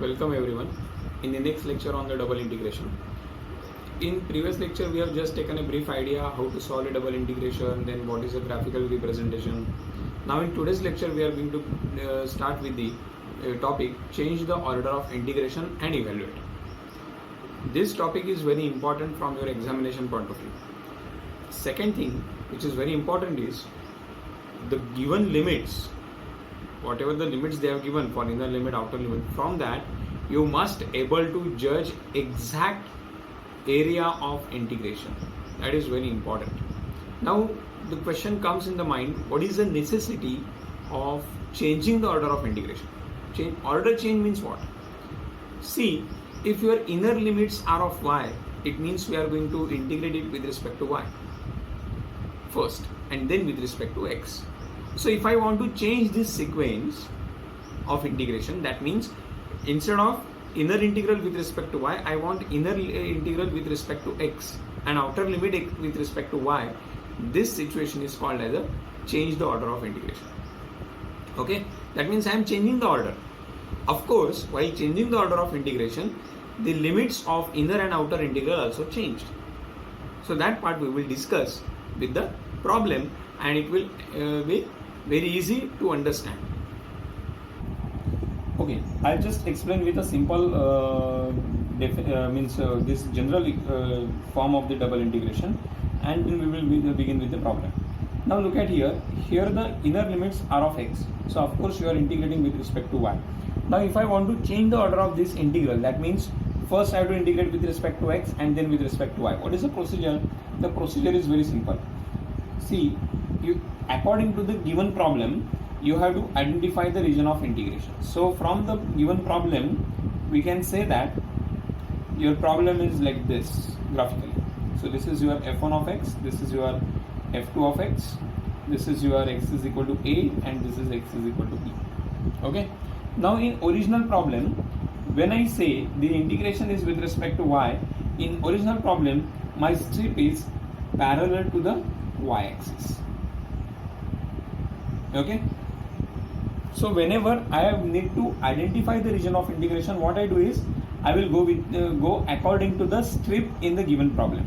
Welcome everyone. In the next lecture on the double integration. In previous lecture we have just taken a brief idea how to solve a double integration, then what is a graphical representation. Now in today's lecture we are going to start with the topic change the order of integration and evaluate. This topic is very important from your examination point of view. Second thing which is very important is the given limits, whatever the limits they have given for inner limit, outer limit, from that you must able to judge exact area of integration. That is very important. Now the question comes in the mind, what is the necessity of changing the order of integration? Order change means what? See, if your inner limits are of y, it means we are going to integrate it with respect to y first and then with respect to x. So if I want to change this sequence of integration, that means instead of inner integral with respect to y, I want inner integral with respect to x and outer limit with respect to y. This situation is called as a change the order of integration. Okay, that means I am changing the order. Of course, while changing the order of integration, the limits of inner and outer integral also changed. So that part we will discuss with the problem and it will be very easy to understand. Okay, I'll just explain with a simple this general form of the double integration, and then we will begin with the problem. Now look at here the inner limits are of x, so of course you are integrating with respect to y. Now if I want to change the order of this integral, that means first I have to integrate with respect to x and then with respect to y. What is the procedure? The procedure is very simple. See, according to the given problem, you have to identify the region of integration. So from the given problem, we can say that your problem is like this graphically. So this is your f1 of x, this is your f2 of x, this is your x is equal to a, and this is x is equal to b. Okay. Now in original problem, when I say the integration is with respect to y, in original problem, my strip is parallel to the y-axis. Okay. So whenever I need to identify the region of integration, what I do is I will go according to the strip in the given problem.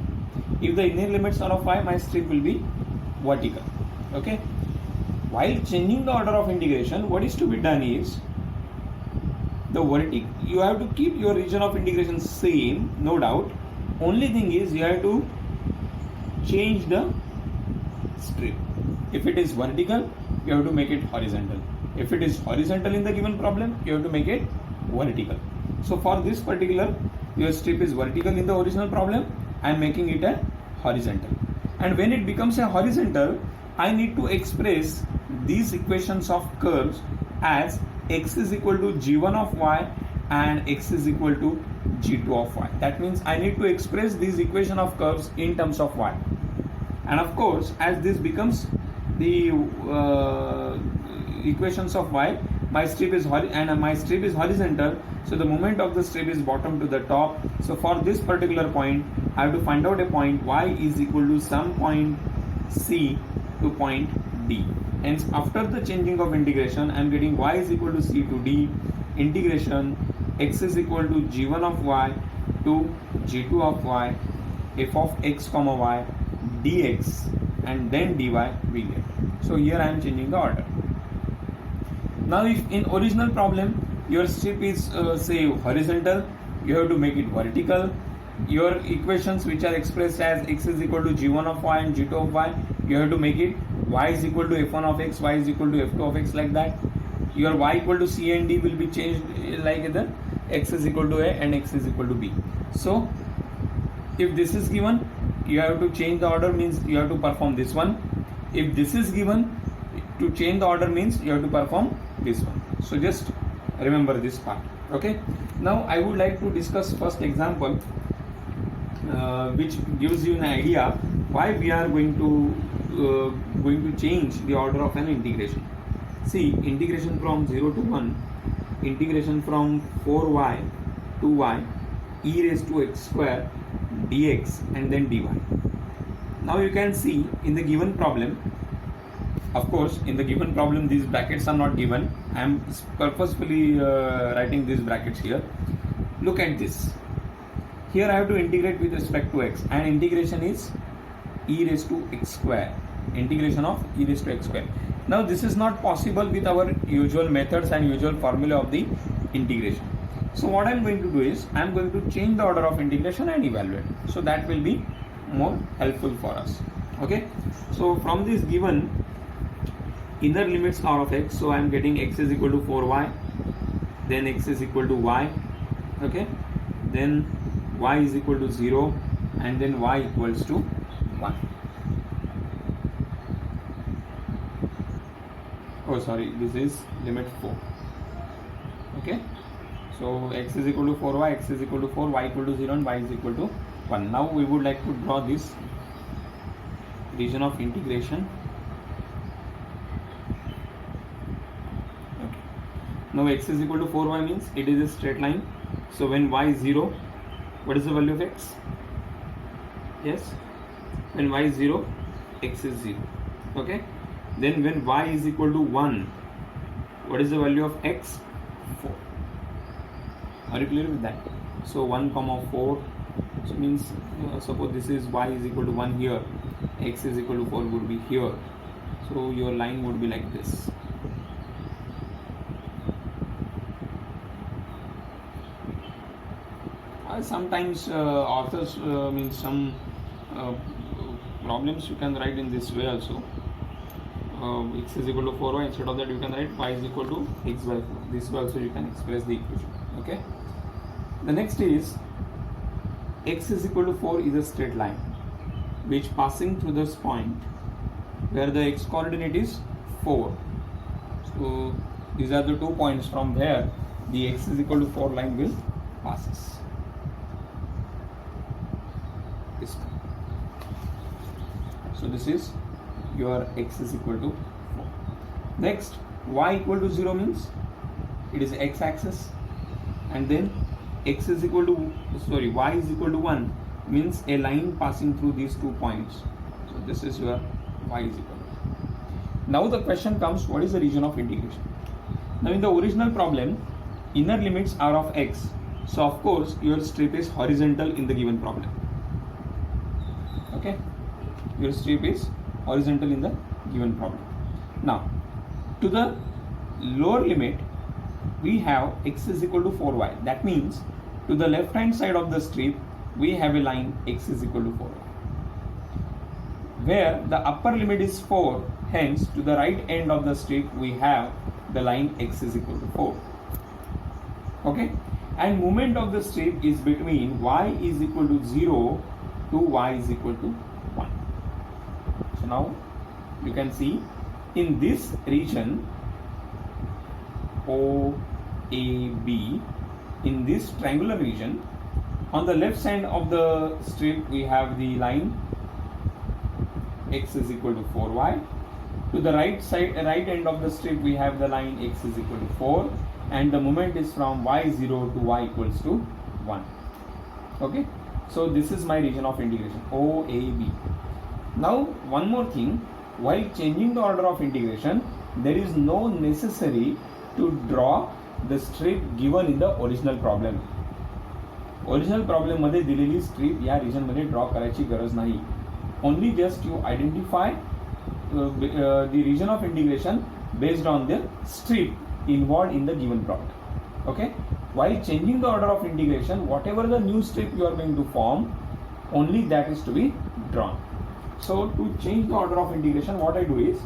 If the inner limits are of y, my strip will be vertical. Okay. While changing the order of integration, what is to be done is the vertical. You have to keep your region of integration same, no doubt. Only thing is you have to change the strip. If it is vertical, you have to make it horizontal. If it is horizontal in the given problem, you have to make it vertical. So for this particular, your strip is vertical in the original problem, I am making it a horizontal. And when it becomes a horizontal, I need to express these equations of curves as x is equal to g1 of y and x is equal to g2 of y. That means I need to express these equation of curves in terms of y. And of course, as this becomes the equations of y, my strip is horizontal, so the moment of the strip is bottom to the top. So for this particular point, I have to find out a point y is equal to some point c to point d. Hence after the changing of integration, I am getting y is equal to c to d, integration x is equal to g1 of y to g2 of y, f of x comma y dx, and then dy we get. So here I am changing the order. Now if in original problem your strip is say horizontal, you have to make it vertical. Your equations which are expressed as x is equal to g1 of y and g2 of y, you have to make it y is equal to f1 of x, y is equal to f2 of x, like that. Your y equal to c and d will be changed like the x is equal to a and x is equal to b. So if this is given, you have to change the order, means you have to perform this one. If this is given, to change the order means you have to perform this one. So just remember this part. Okay. Now I would like to discuss first example which gives you an idea why we are going to change the order of an integration. See, integration from 0 to 1, integration from 4y to y, e raised to x square dx and then dy. Now you can see in the given problem Of course, in the given problem, these brackets are not given. I am purposefully writing these brackets here. Look at this. Here I have to integrate with respect to x, and integration is e raised to x square. Integration of e raised to x square. Now this is not possible with our usual methods and usual formula of the integration. So what I am going to do is I am going to change the order of integration and evaluate. So that will be more helpful for us. Okay. So from this given inner limits r of x, so I am getting x is equal to 4y, then x is equal to y, okay, then y is equal to 0, and then y equals to 1. Oh sorry, this is limit 4. Okay, so x is equal to 4y, x is equal to 4, y equal to 0, and y is equal to 1. Now we would like to draw this region of integration. Okay. Now x is equal to 4y means it is a straight line. So when y is 0, what is the value of x? Yes, when y is 0, x is 0. Okay. Then when y is equal to 1, what is the value of x? 4. Are you clear with that? So 1 comma 4, so means suppose this is y is equal to 1 here, x is equal to 4 would be here. So your line would be like this. Sometimes authors means some problems you can write in this way also. X is equal to 4y, instead of that you can write y is equal to x by 4. This way also you can express the equation. Okay. The next is x is equal to 4 is a straight line which passing through this point where the x coordinate is 4. So these are the 2 points from where the x is equal to 4 line will passes. So this is your x is equal to 4. Next, y equal to 0 means it is x axis, and then x is equal to y is equal to 1 means a line passing through these 2 points. So this is your y is equal to. Now the question comes, what is the region of integration? Now in the original problem, inner limits are of x. So of course your strip is horizontal in the given problem. Okay, your strip is horizontal in the given problem. Now to the lower limit we have x is equal to 4y. That means to the left hand side of the strip we have a line x is equal to 4y, where the upper limit is 4. Hence to the right end of the strip we have the line x is equal to 4. Okay, and movement of the strip is between y is equal to 0 to y is equal to 1. So now you can see in this region OAB, in this triangular region, on the left side of the strip we have the line x is equal to 4y. To the right end of the strip we have the line x is equal to 4, and the moment is from y0 to y equals to 1. Okay, so this is my region of integration OAB. Now one more thing, while changing the order of integration there is no necessary to draw the strip given in the original problem. Original problem मध्ये दिलेली strip या region मध्ये draw करायची गरज नाही. Only just you identify the region of integration based on the strip involved in the given problem. Okay, while changing the order of integration, whatever the new strip you are going to form, only that is to be drawn. So to change the order of integration, what I do is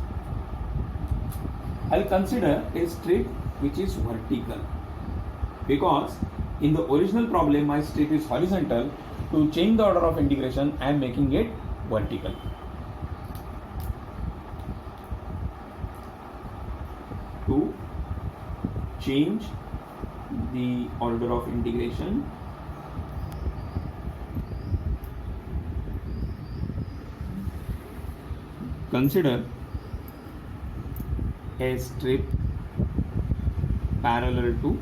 I'll consider a strip which is vertical, because in the original problem my strip is horizontal. To change the order of integration I am making it vertical. To change the order of integration, consider a strip parallel to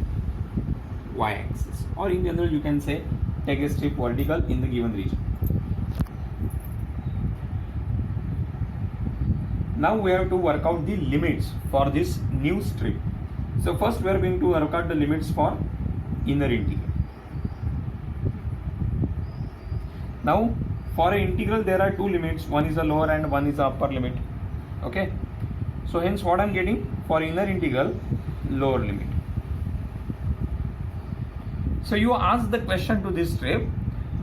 y-axis, or in general you can say take a strip vertical in the given region. Now we have to work out the limits for this new strip. So first we are going to work out the limits for inner integral. Now for an integral there are two limits, one is a lower and one is a upper limit. Okay, so hence what I am getting for inner integral, lower limit. So you ask the question to this strip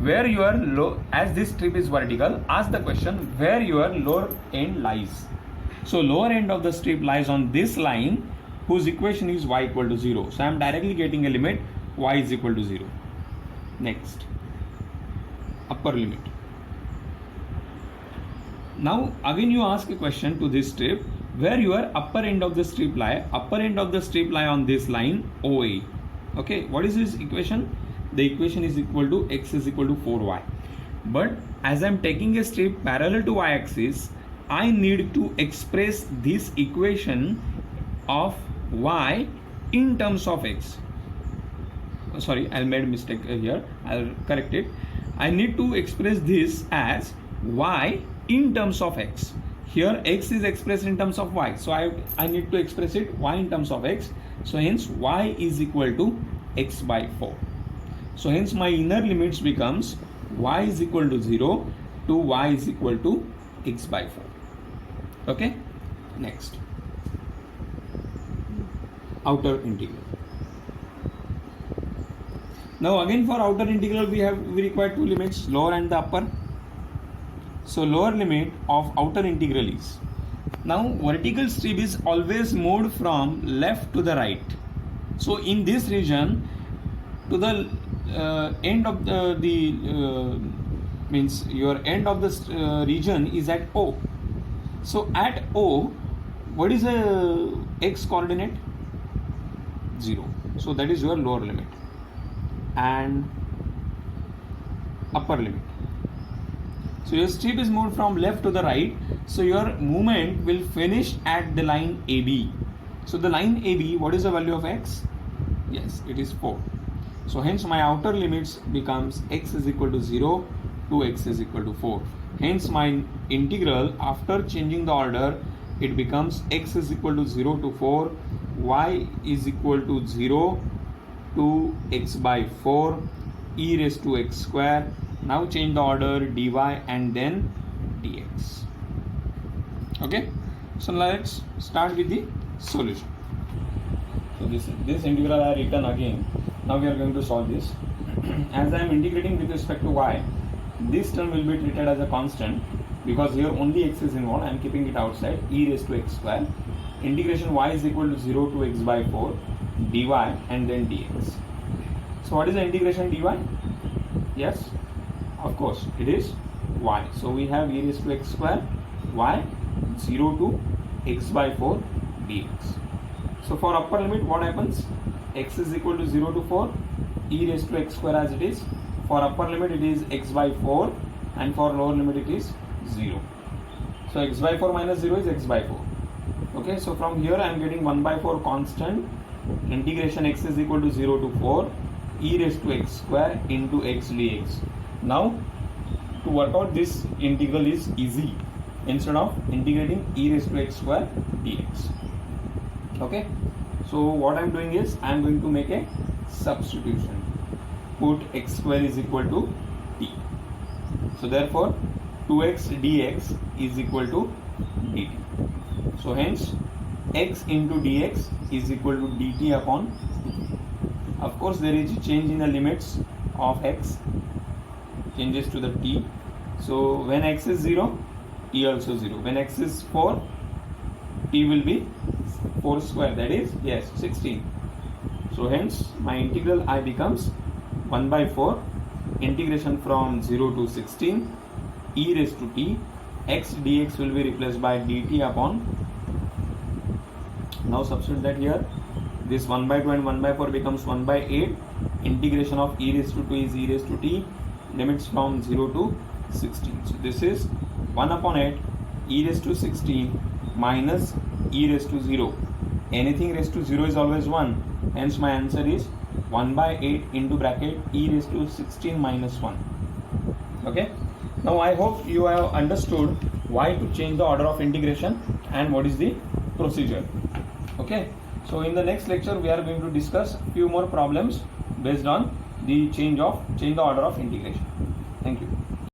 where your as this strip is vertical, ask the question where your lower end lies. So lower end of the strip lies on this line whose equation is y equal to 0. So I am directly getting a limit y is equal to 0. Next, upper limit. Now again you ask a question to this strip where your upper end of the strip lie. Upper end of the strip lie on this line OA. Okay, what is this equation? The equation is equal to x is equal to 4y. But as I am taking a strip parallel to y-axis, I need to express this equation of y in terms of x. Sorry, I made a mistake here. I'll correct it. I need to express this as y in terms of x. Here x is expressed in terms of y. So I need to express it y in terms of x. So hence y is equal to x by 4. So hence my inner limits becomes y is equal to 0 to y is equal to x by 4. Okay, next, outer integral. Now again for outer integral we require two limits, lower and the upper. So lower limit of outer integral is, now vertical strip is always moved from left to the right. So in this region to the end of the means your end of the region is at O. So at O, what is the x coordinate? 0. So that is your lower limit. And upper limit. So your strip is moved from left to the right. So your movement will finish at the line AB. So the line AB, what is the value of x? Yes, it is 4. So hence my outer limits becomes x is equal to 0 to x is equal to 4. Hence my integral after changing the order, it becomes x is equal to 0 to 4, y is equal to 0 to x by 4, e raised to x square. Now change the order, dy and then dx. Okay, so let's start with the solution. So this integral I written again. Now we are going to solve this. As I am integrating with respect to y, this term will be treated as a constant because here only x is involved. I am keeping it outside, e raised to x square. Integration y is equal to 0 to x by 4, dy and then dx. So what is the integration dy? Yes, of course it is y. So we have e raised to x square, y 0 to x by 4 dx. So for upper limit what happens? X is equal to 0 to 4, e raised to x square as it is. For upper limit it is x by 4 and for lower limit it is 0. So x by 4 minus 0 is x by 4. Okay, so from here I am getting 1 by 4 constant, integration x is equal to 0 to 4, e raised to x square into x dx. Now to work out this integral is easy. Instead of integrating e raised to x square dx. Okay, so what I am doing is I am going to make a substitution. Put x square is equal to t. So therefore 2x dx is equal to dt. So hence x into dx is equal to dt upon t. Of course there is a change in the limits of x, changes to the t. So when x is 0, t also 0. When x is 4, t will be 4 square, that is, yes, 16. So hence my integral I becomes 1 by 4 integration from 0 to 16 e raised to t, x dx will be replaced by dt upon, now substitute that here, this 1 by 2 and 1 by 4 becomes 1 by 8, integration of e raised to 2 is e raised to t, limits from 0 to 16. So this is 1 upon 8 e raised to 16 minus e raised to 0. Anything raised to 0 is always 1, hence my answer is 1 by 8 into bracket e raised to 16 minus 1. Okay, now I hope you have understood why to change the order of integration and what is the procedure. Okay, so in the next lecture we are going to discuss few more problems based on the change the order of integration. Thank you.